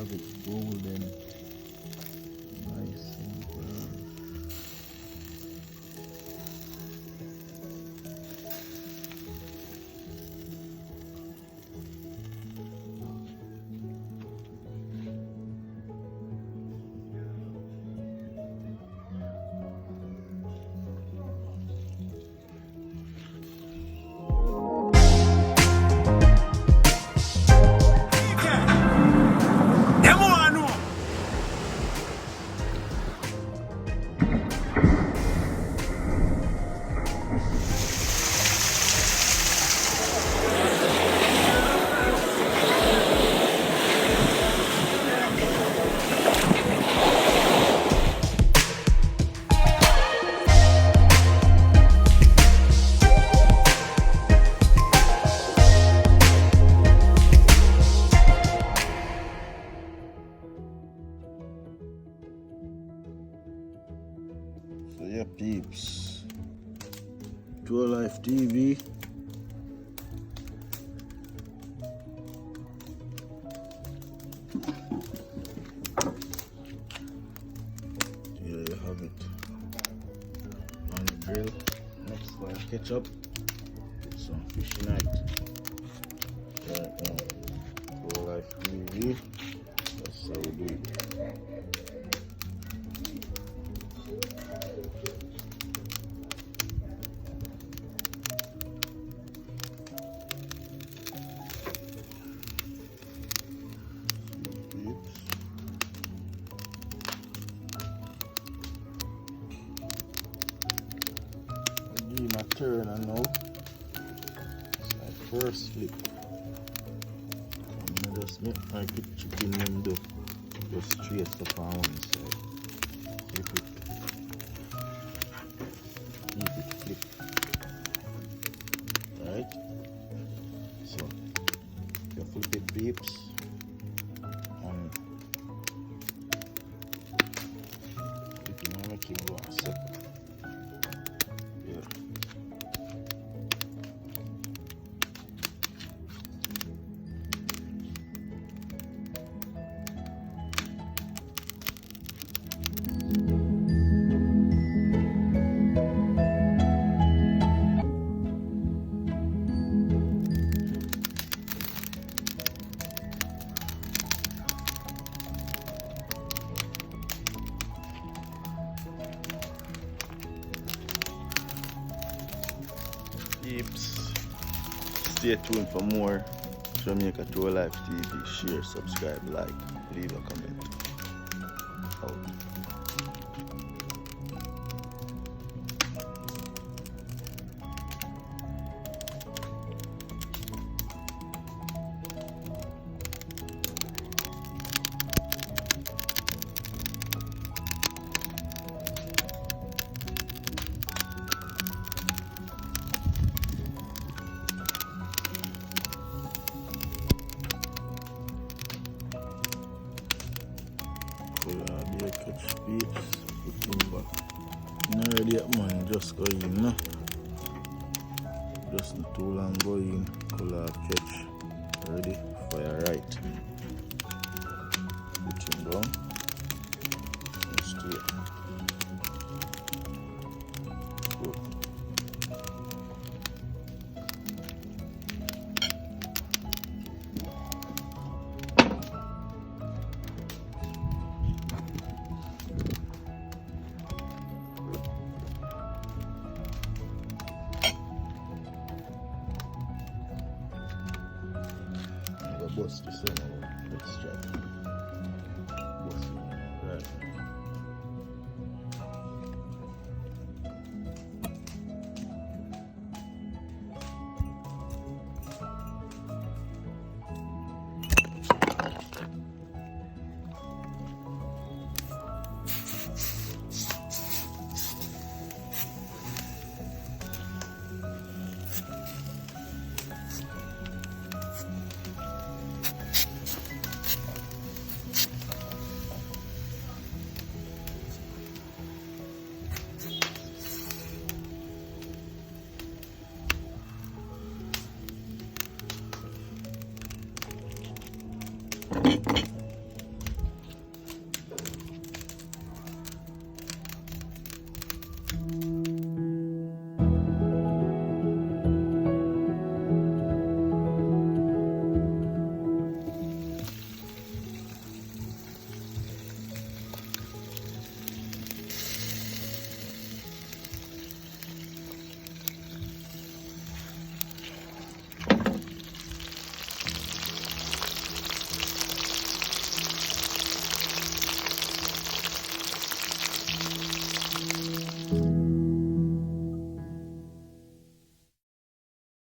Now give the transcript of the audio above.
have it golden, nice and brown. So yeah, peeps, Tour Life TV. Here you have it on the grill. Next one, ketchup. Put some fish in it. Right now, Tour Life TV. That's how we do it. Give my turn and now it's my first flip. I'm gonna just make my chicken them do just straight up on one side. Flip it. Keep it flip. Right? So you flip it, peeps, and flip it and make it go a second. Peeps, stay tuned for more Jamaica Tour Life TV. Share, subscribe, like, leave a comment. Out. Catch peeps, put him back. Not ready yet, man, just go in, no? Just not too long go in, color catch. Ready? Fire right. Put him down. And straight. Good. Bust this in, let's try. Bust it, right.